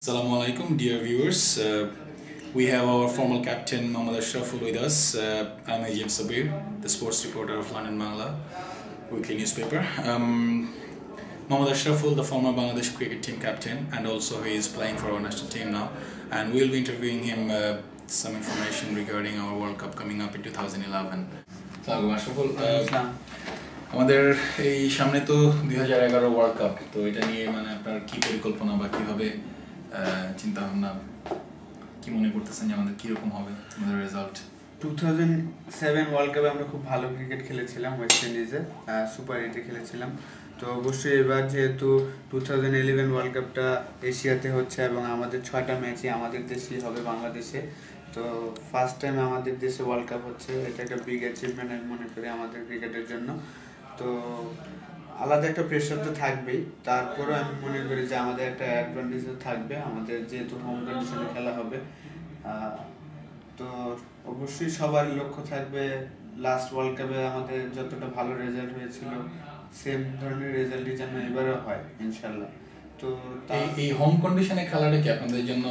Assalamu alaikum, dear viewers. We have our former captain Mohammad Ashraful with us. I'm AGM Sabir, the sports reporter of London Bangla weekly newspaper. Mohammad Ashraful, the former Bangladesh cricket team captain, and also he is playing for our national team now. And we'll be interviewing him some information regarding our World Cup coming up in 2011. Assalamu Ashraful. আমাদের এই সামনে তো 2011 world cup, তো এটা নিয়ে মানে আপনার কি পরিকল্পনা বা কিভাবে চিন্তা ভাবনা, কি মনে করতেছেন যে আমাদের কিরকম হবে আমাদের রেজাল্ট? 2007 ওয়ার্ল্ড কাপে আমরা খুব ভালো ক্রিকেট খেলেছিলাম, ওয়েস্ট ইন্ডিজে সুপার 8-এ খেলেছিলাম। তো অবশ্যই এবার যেহেতু 2011 ওয়ার্ল্ড কাপটা এশিয়াতে হচ্ছে এবং আমাদের 6টা ম্যাচই আমাদের দেশেই হবে, বাংলাদেশে। তো ফার্স্ট টাইম আমাদের দেশে ওয়ার্ল্ড কাপ হচ্ছে, এটা একটা বিগ অ্যাচিভমেন্ট আমি মনে করি আমাদের ক্রিকেটের জন্য। তো আলাদা একটা প্রেশার তো থাকবেই, তারপরেও আমি মনে করি যে আমাদের একটা অ্যাডভান্টেজও থাকবে, আমাদের যেহেতু হোম কন্ডিশনে খেলা হবে। তো অবশ্যই সবার লক্ষ্য থাকবে লাস্ট ওয়ার্ল্ড কাপে আমাদের যতটা ভালো রেজাল্ট হয়েছিল সেম ধরনের রেজাল্টই যেন এবারও হয় ইনশাল্লাহ। তো এই হোম কন্ডিশনে খেলাটা কি আপনাদের জন্য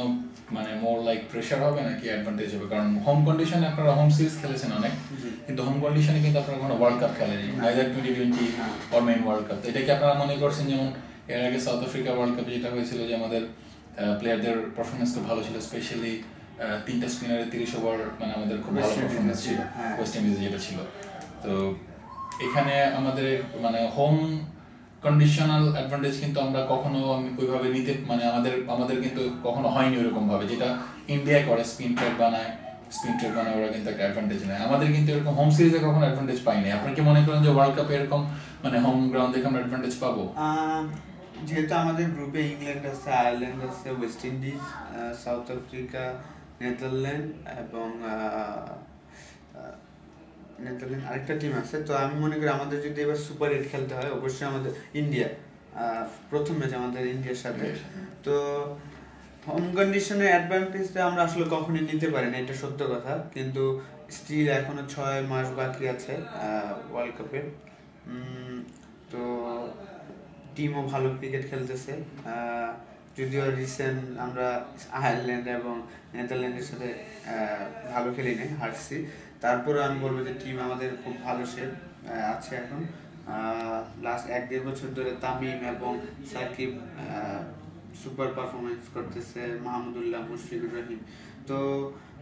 মানে মোর লাইক প্রেশার হবে নাকি অ্যাডভান্টেজ হবে? কারণ হোম কন্ডিশনে আপনারা হোম সিরিজ খেলেছেন অনেক, কিন্তু হোম কন্ডিশনে কিন্তু আপনারা কোনো ওয়ার্ল্ড কাপ খেলেনি, either T20 or main world cup. এটা কি আপনারা মনে করছেন যেমন এর আগে সাউথ আফ্রিকা ওয়ার্ল্ড কাপে যেটা হয়েছিল যে আমাদের প্লেয়ারদের পারফরমেন্স খুব ভালো ছিল, স্পেশালি 3টা স্পিনারে 30 ওভার, মানে আমাদের খুব ভালো পারফরমেন্স ছিল ওয়েস্ট ইন্ডিজে যেটা ছিল। তো এখানে আমাদের মানে হোম কন্ডিশনাল অ্যাডভান্টেজ কিন্তু আমরা কখনো ওইভাবে নিতে মানে আমাদের কিন্তু কখনো হয়নি ওরকম ভাবে, যেটা ইন্ডিয়া করে স্পিন ট্রেক বানায় ওরা কিন্তু একটা অ্যাডভান্টেজ নেয়। আমাদের কিন্তু এরকম হোম সিরিজে কখনো অ্যাডভান্টেজ পাইনি। আপনি কি মনে করেন যে ওয়ার্ল্ড কাপে এরকম মানে হোম গ্রাউন্ড দেখে আমরা অ্যাডভান্টেজ পাবো? যেহেতু আমাদের গ্রুপে ইংল্যান্ড আছে, আয়ারল্যান্ড আছে, West Indies, south Africa, Netherland এবং আরেকটা টিম আছে। তো আমি মনে করি আমাদের যদি এবার সুপার 8 খেলতে হয়, অবশ্যই আমাদের ইন্ডিয়া প্রথম ম্যাচ আমাদের ইন্ডিয়ার সাথে। তো হোম কন্ডিশনের অ্যাডভান্টেজটা আমরা আসলে কখনোই নিতে পারি না, এটা সত্য কথা। কিন্তু স্টিল এখনো 6 মাস বাকি আছে ওয়ার্ল্ড কাপে। তো টিমও ভালো ক্রিকেট খেলতেছে, যদিও রিসেন্ট আমরা আয়ারল্যান্ড এবং নেদারল্যান্ডের সাথে ভালো খেলি নাই, হারছি। তারপরেও আমি বলবো যে টিম আমাদের খুব ভালো শেপ আছে এখন। লাস্ট 1-1.5 বছর ধরে তামিম এবং সাকিব সুপার পারফরমেন্স করতেছে, মাহমুদুল্লাহ, মুশফিকুর রহিম। তো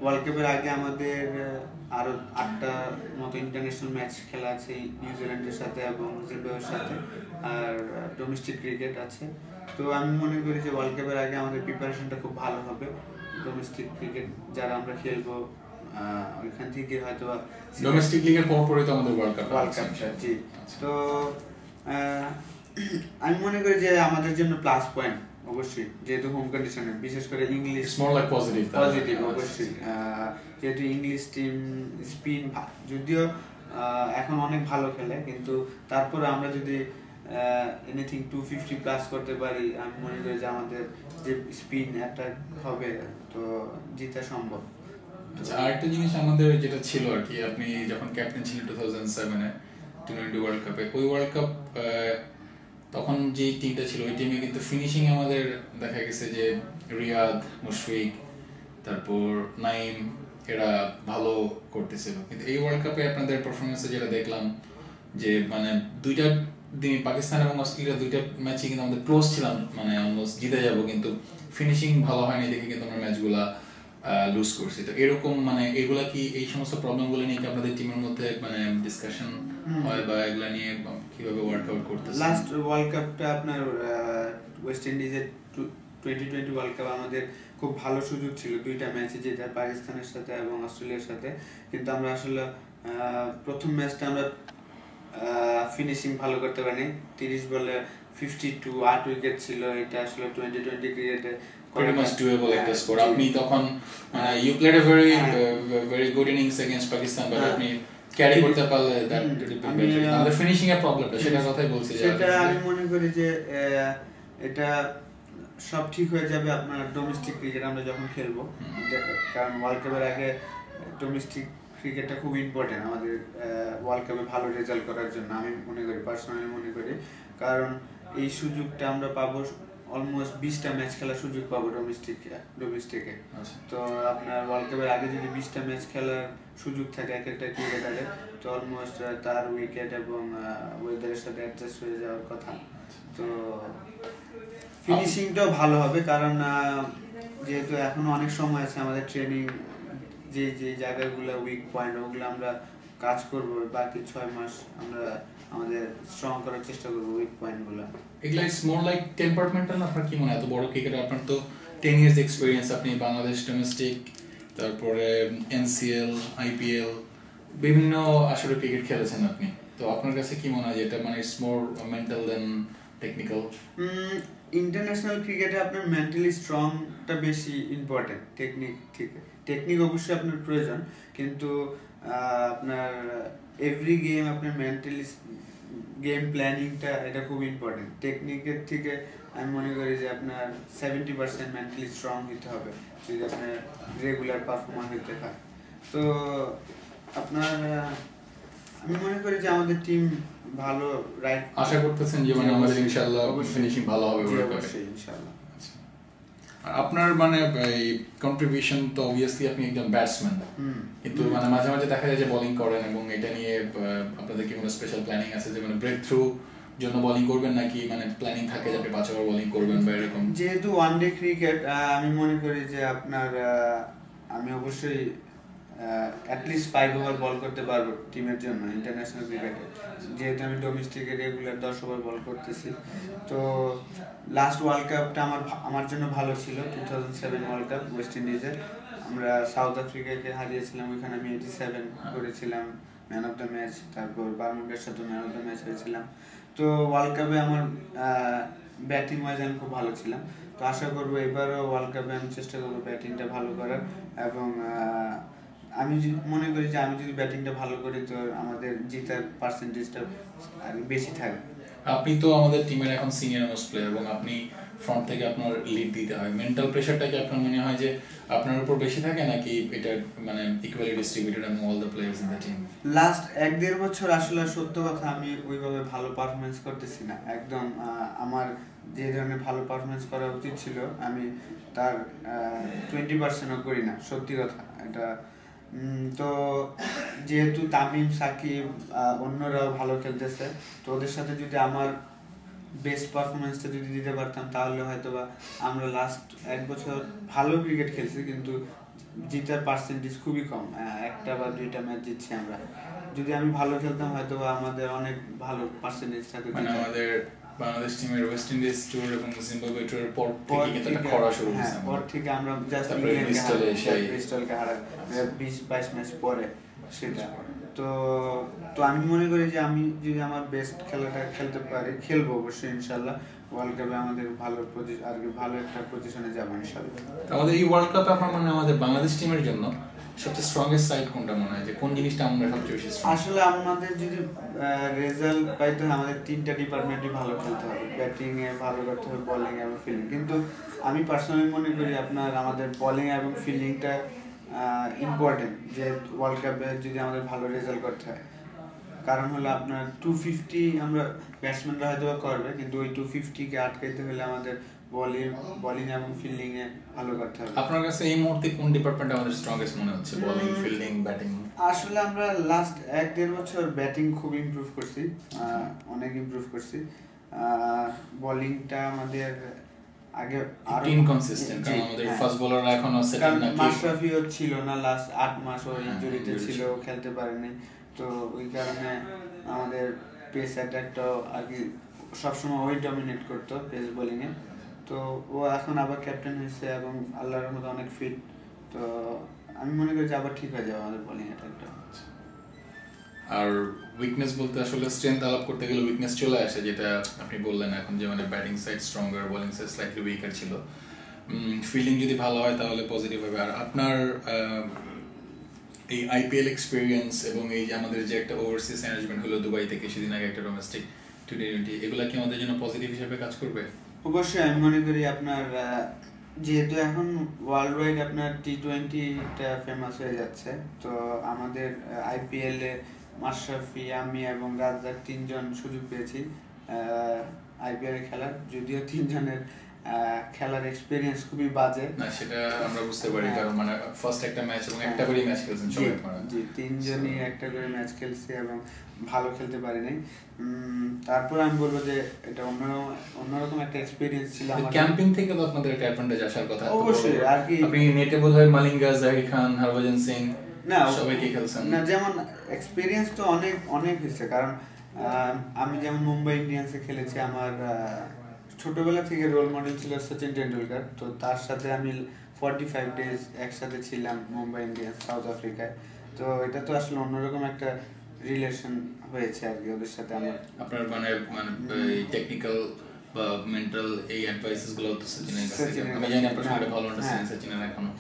ওয়ার্ল্ড কাপের আগে আমাদের আরো 8টা মতো ইন্টারন্যাশনাল ম্যাচ খেলা আছে নিউজিল্যান্ডের সাথে এবং জিম্বাবুয়ের সাথে, আর ডোমেস্টিক ক্রিকেট আছে। তো আমি মনে করি যে ওয়ার্ল্ড কাপের আগে আমাদের প্রিপারেশনটা খুব ভালো হবে। ডোমেস্টিক ক্রিকেট যারা আমরা খেলবো ওইখান থেকে হয়তো ডোমেস্টিক লিগের পরপরই তো আমাদের ওয়ার্ল্ড কাপ। জি। তো আমি মনে করি যে আমাদের জন্য প্লাস পয়েন্ট অবশ্যই, যেহেতু হোম কন্ডিশনে, বিশেষ করে ইংলিশ মোর লাইক পজিটিভ অবশ্যই। যেহেতু ইংলিশ টিম স্পিন যদিও এখন অনেক ভালো খেলে, কিন্তু তারপরে আমরা যদি এনিথিং 250 প্লাস করতে পারি, আমি মনে করি যে আমাদের যে স্পিন অ্যাটাক হবে তো জিতা সম্ভব। আরেকটা জিনিস আমাদের যেটা ছিল আর কি, আপনি যখন ক্যাপ্টেন ছিলেন 2007-এ টি20 ওয়ার্ল্ড কাপে, ওই ওয়ার্ল্ড কাপ তখন যে টিমটা ছিল ওই টিমে কিন্তু ফিনিশিং আমাদের দেখা গেছে যে রিয়াদ, মুশফিক, তারপর নাইম এরা ভালো করতেছিল। কিন্তু এই ওয়ার্ল্ড কাপে আপনাদের পারফরমেন্সে যেটা দেখলাম যে মানে দুইটা দিন পাকিস্তান এবং অস্ট্রেলিয়া দুইটা ম্যাচই কিন্তু আমাদের ক্লোজ ছিলাম, মানে অলমোস্ট জিতে যাব, কিন্তু ফিনিশিং ভালো হয়নি দেখে কিন্তু আমরা ম্যাচগুলা লুজ করছি। তো এরকম মানে এগুলা কি এই সমস্ত প্রবলেমগুলো নিয়ে কি আপনাদের টিমের মধ্যে মানে ডিসকাশন হয় বা এগুলা নিয়ে কিভাবে ওয়ার্কআউট করতেছে? লাস্ট ওয়ার্ল্ড কাপটা আপনার ওয়েস্ট ইন্ডিজের 2020 ওয়ার্ল্ড কাপ আমাদের খুব ভালো সুযোগ ছিল 2টা ম্যাচে, যেটা পাকিস্তানের সাথে এবং অস্ট্রেলিয়ার সাথে। কিন্তু আমরা আসলে প্রথম ম্যাচটা আমরা ফিনিশিং ভালো করতে পারিনি। 30 বলে 52, 8 উইকেট ছিল। এটা আসলে 2020 ক্রিকেটে pretty much doable একটা স্কোর। আপনি তখন you played a very good innings against Pakistan, but আপনি ক্যারি করতে পারলে that আমাদের ফিনিশিং এর প্রবলেমটা সেটার কথাই বলছি। সেটা আমি মনে করি যে এটা সব ঠিক হয়ে যাবে আপনার ডোমেস্টিক ক্রিকেট আমরা যখন খেলবো, কারণ ওয়ার্ল্ড কাপের আগে ডোমেস্টিক ক্রিকেটটা খুব ইম্পর্টেন্ট আমাদের ওয়ার্ল্ড কাপে ভালো রেজাল্ট করার জন্য। আমি মনে করি, পার্সোনালি মনে করি, কারণ এই সুযোগটা আমরা পাবো অলমোস্ট 20টা ম্যাচ খেলার সুযোগ পাবো ডোমেস্টিকে। আচ্ছা। তো আপনার ওয়ার্ল্ড কাপের আগে যদি 20টা ম্যাচ খেলার সুযোগ থাকে এক একটা ক্রিকেটারের, তো অলমোস্ট তার উইকেট এবং ওয়েদারের সাথে অ্যাডজাস্ট হয়ে যাওয়ার কথা। তো ফিনিশিংটাও ভালো হবে, কারণ যেহেতু এখনো অনেক সময় আছে আমাদের ট্রেনিং, যে যে জায়গাগুলো উইক পয়েন্ট ওগুলো আমরা কাজ করব, বাকি 6 মাস আমরা আমাদের স্ট্রং করার চেষ্টা করবো উইক পয়েন্টগুলো। এগুলা ইটস মোর লাইক টেম্পারমেন্টাল। আপনার কি মনে হয় এত বড় ক্রিকেটার, আপনার তো 10 ইয়ার্স এক্সপিরিয়েন্স, আপনি বাংলাদেশ ডোমেস্টিক, তারপরে এনসিএল, আইপিএল, বিভিন্ন আসলে ক্রিকেট খেলেছেন আপনি, তো আপনার কাছে কি মনে হয় যে এটা মানে it's more mental than technical? International ক্রিকেটে আপনার মেন্টালি স্ট্রংটা বেশি ইম্পর্টেন্ট। টেকনিক অবশ্যই আপনার প্রয়োজন, কিন্তু আপনার এভরি গেম আপনার মেন্টালি গেম প্ল্যানিংটা এটা খুব ইম্পর্টেন্ট। টেকনিকের থেকে আমি মনে করি যে আপনার 70% মেন্টালি স্ট্রং হতে হবে যদি আপনার রেগুলার পারফরমেন্স হতে হয়। তো আপনার আমি মনে করি যে আমাদের টিম ভালো, রাইট আশা করতেছেন যে মানে আমাদের ইনশাআল্লাহ ফিনিশিং ভালো হবে অবশ্যই ইনশাআল্লাহ। আর আপনার মানে এই কন্ট্রিবিউশন তো অবভিয়াসলি আপনি একজন ব্যাটসম্যান, কিন্তু মানে মাঝে মাঝে দেখা যায় যে বোলিং করেন, এবং এটা নিয়ে আপনাদের কি কোনো স্পেশাল প্ল্যানিং আছে যে মানে ব্রেক থ্রু জন্য বোলিং করবেন, নাকি মানে প্ল্যানিং থাকে যে আপনি 5 ওভার বোলিং করবেন বা এরকম? যেহেতু ওয়ানডে ক্রিকেট, আমি মনে করি যে আপনার আমি অবশ্যই অ্যাটলিস্ট 5 ওভার বল করতে পারবো টিমের জন্য ইন্টারন্যাশনাল ক্রিকেটে, যেহেতু আমি ডোমেস্টিকে রেগুলার 10 ওভার বল করতেছি। তো লাস্ট ওয়ার্ল্ড কাপটা আমার জন্য ভালো ছিল, 2007 ওয়ার্ল্ড কাপ ওয়েস্ট ইন্ডিজের, আমরা সাউথ আফ্রিকাকে হারিয়েছিলাম, ওইখানে আমি 87 করেছিলাম, ম্যান অফ দ্য ম্যাচ। তারপর বার্মুডার সাথে ম্যান অফ দ্য ম্যাচ হয়েছিলাম। তো ওয়ার্ল্ড কাপে আমার ব্যাটিং ওয়াইজ আমি খুব ভালো ছিলাম। তো আশা করবো এবারও ওয়ার্ল্ড কাপে আমি চেষ্টা করবো ব্যাটিংটা ভালো করার, এবং আমি মনে করি যে আমি যদি ব্যাটিংটা ভালো করি তো আমাদের জেতার পার্সেন্টেজটা বেশি থাকবে। আপনি তো আমাদের টিমের এখন সিনিয়র মোস্ট প্লেয়ার, এবং আপনি ফ্রন্ট থেকে আপনার লিড দিতে হয়, মেন্টাল প্রেশারটা কি আপনার মনে হয় যে আপনার উপর বেশি থাকে, নাকি এটা মানে equally distributed among all the players in the team? Last 1-1.5 বছর আসলে সত্য কথা আমি ওইভাবে ভালো পারফরমেন্স করতেছি না একদম। আমার যে ধরনের ভালো পারফরমেন্স করা উচিত ছিল আমি তার 20%ও করি না, সত্যি কথা এটা। তো যেহেতু তামিম, সাকিব, অন্যরাও ভালো খেলতেছে, তো ওদের সাথে যদি আমার বেস্ট পারফরমেন্সটা যদি দিতে পারতাম তাহলে হয়তো বা আমরা লাস্ট 1 বছর ভালো ক্রিকেট খেলছি, কিন্তু জিতার পার্সেন্টেজ খুবই কম, 1টা বা 2টা ম্যাচ জিতছি আমরা। যদি আমি ভালো খেলতাম হয়তো বা আমাদের অনেক ভালো পার্সেন্টেজ থাকতো। মানে আমাদের বাংলাদেশ টিমের ওয়েস্ট ইন্ডিজ ট্যুর এবং জিম্বাবুয়ে ট্যুরের পর থেকে কিন্তু একটা খরা শুরু হয়েছে, পর থেকে আমরা জাস্ট ক্রিস্টালকে হারাই 20-22 ম্যাচ পরে সেটা। তো আমি মনে করি যে আমি যদি আমার বেস্ট খেলাটা খেলতে পারি, খেলবো অবশ্যই ইনশাআল্লাহ, ওয়ার্ল্ড কাপে আমাদের ভালো একটা পজিশনে যাবো ইনশাআল্লাহ। আমাদের এই ওয়ার্ল্ড কাপে আপনার মানে আমাদের বাংলাদেশ টিমের জন্য সবচেয়ে স্ট্রংগেস্ট সাইড কোনটা মনে হয়, যে কোন জিনিসটা আমরা সবচেয়ে বেশি স্ট্রং? আসলে আমাদের যদি রেজাল্ট পাইতে হয় আমাদের 3টা ডিপার্টমেন্টই ভালো খেলতে হবে, ব্যাটিং এ ভালো করতে হবে, বোলিং এবং ফিল্ডিং। কিন্তু আমি পার্সোনালি মনে করি আপনার আমাদের বোলিং এবং ফিল্ডিংটা ইম্পর্টেন্ট, যে ওয়ার্ল্ড কাপে যদি আমাদের ভালো রেজাল্ট করতে হয়। কারণ হলো আপনার 250 আমরা ব্যাটসম্যানরা হয়তো করবে, কিন্তু ওই 250-কে আটকাইতে হলে আমাদের বোলিং এবং ফিল্ডিং এ ভালো করতে হবে। আপনার কাছে এই মুহূর্তে কোন ডিপার্টমেন্ট আমাদের স্ট্রংগেস্ট মনে হচ্ছে, বোলিং, ফিল্ডিং, ব্যাটিং? আসলে আমরা লাস্ট 1-1.5 বছর ব্যাটিং খুব ইমপ্রুভ করছি, অনেক ইমপ্রুভ করছি। বোলিংটা আমাদের আগে আরো ইনকনসিস্টেন্ট, কারণ আমাদের ফাস্ট বোলাররা এখনো সেটেল না। মাশরাফিও ছিল না, লাস্ট 8 মাস ও ইনজুরিতে ছিল, খেলতে পারেনি। তো ওই কারণে আমাদের পেস অ্যাটাকটাও আর কি সবসময় ওই ডমিনেট করতো পেস বোলিং এ। তো ও এখন আবার ক্যাপ্টেন হয়েছে এবং আল্লাহর রহমতে অনেক ফিট। তো আমি মনে করি যে আবার ঠিক হয়ে যাবে আমাদের বোলিং অ্যাটাকটা। আর উইকনেস বলতে আসলে স্ট্রেংথ আলাপ করতে গেলে উইকনেস চলে আসে, যেটা আপনি বললেন এখন, যে মানে batting side stronger, bowling side slightly weaker ছিল। ফিল্ডিং যদি ভালো হয় তাহলে পজিটিভ হবে। আর আপনার এই আইপিএল এক্সপিরিয়েন্স এবং এই যে আমাদের যে একটা ওভারসিজ ম্যানেজমেন্ট হলো দুবাইতে কিছুদিন আগে, একটা ডোমেস্টিক T20, এগুলা কি আমাদের জন্য পজিটিভ হিসেবে কাজ করবে? অবশ্যই আমি মনে করি আপনার যেহেতু এখন ওয়ার্ল্ড ওয়াইড আপনার T20টা ফেমাস হয়ে যাচ্ছে, তো আমাদের আইপিএল এ মাশরাফি, আমি এবং রাজ্জাক 3জন সুযোগ পেয়েছি আইপিএল এ খেলার। যদিও 3জনের খেলার এক্সপিরিয়েন্স খুবই বাজে। না সেটা আমরা বুঝতে পারি, কারণ মানে ফার্স্ট একটা ম্যাচ এবং একটা করে ম্যাচ খেলছেন সবাই আপনারা। জি, তিনজনই একটা করে ম্যাচ খেলছি এবং ভালো খেলতে পারি নাই। তারপর আমি বলবো যে এটা অন্যরকম একটা এক্সপিরিয়েন্স ছিল আমার। ক্যাম্পিং থেকে তো আপনাদের একটা অ্যাডভান্টেজ আসার কথা। অবশ্যই, আর কি আপনি নেটে বোধহয় মালিঙ্গা, জাহির খান, হরভজন সিং না সবাইকে খেলছেন। না, যেমন এক্সপিরিয়েন্স তো অনেক অনেক হয়েছে, কারণ আমি যেমন মুম্বাই ইন্ডিয়ান্সে খেলেছি, আমার ছোটবেলা থেকে রোল মডেল ছিল সচিন টেন্ডুলকার। তো তার সাথে আমি 45 ডেজ একসাথে ছিলাম মুম্বাই ইন্ডিয়ান্স সাউথ আফ্রিকায়। তো এটা তো আসলে অন্যরকম একটা রিলেশন হয়েছে আর কি ওদের সাথে আমার। আপনার মানে টেকনিক্যাল বা মেন্টাল এই অ্যাডভাইসেস গুলো তো সচিনের কাছে, আমি জানি আপনার সঙ্গে ভালো আন্ডারস্ট্যান্ডিং সচিনের এখনো।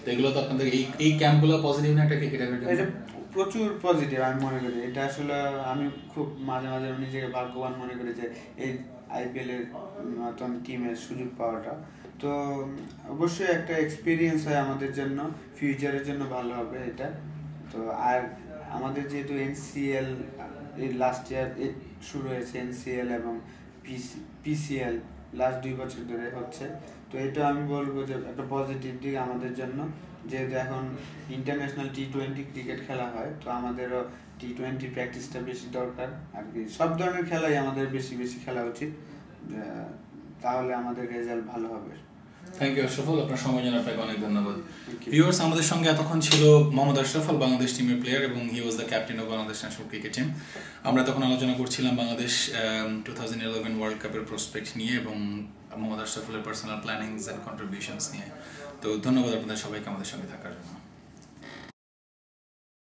তো এগুলো তো আপনাদের এই ক্যাম্পগুলো পজিটিভ না একটা ক্রিকেটারের জন্য? এটা প্রচুর পজিটিভ আমি মনে করি। এটা আসলে আমি খুব মাঝে মাঝে নিজেকে ভাগ্যবান মনে করি যে এই আইপিএল এর মতন টিমের সুযোগ পাওয়াটা। তো অবশ্যই একটা এক্সপিরিয়েন্স হয় আমাদের জন্য, ফিউচারের জন্য ভালো হবে এটা। তো আর আমাদের যেহেতু এনসিএল এই লাস্ট ইয়ার শুরু হয়েছে, এনসিএল এবং পিসিএল লাস্ট 2 বছর ধরে হচ্ছে। তো এটা আমি বলবো যে একটা পজিটিভ দিক আমাদের জন্য, যেহেতু এখন ইন্টারন্যাশনাল T20 ক্রিকেট খেলা হয়, তো আমাদেরও T20 প্র্যাকটিসটা বেশি দরকার আর কি। সব ধরনের খেলাই আমাদের বেশি বেশি খেলা উচিত, তাহলে আমাদের রেজাল্ট ভালো হবে। থ্যাংক ইউ আশরাফুল, আপনার সময় জন্য আপনাকে অনেক ধন্যবাদ। ভিউয়ার্স, আমাদের সঙ্গে এতক্ষণ ছিল মোহাম্মদ আশরাফুল, বাংলাদেশ টিমের প্লেয়ার, এবং he was the captain of Bangladesh national cricket team. আমরা তখন আলোচনা করছিলাম বাংলাদেশ 2011 ওয়ার্ল্ড কাপের প্রসপেক্ট নিয়ে এবং মোহাম্মদ আশরাফুলের পার্সোনাল প্ল্যানিংস অ্যান্ড কন্ট্রিবিউশনস নিয়ে। তো ধন্যবাদ আপনাদের সবাইকে আমাদের সঙ্গে থাকার জন্য।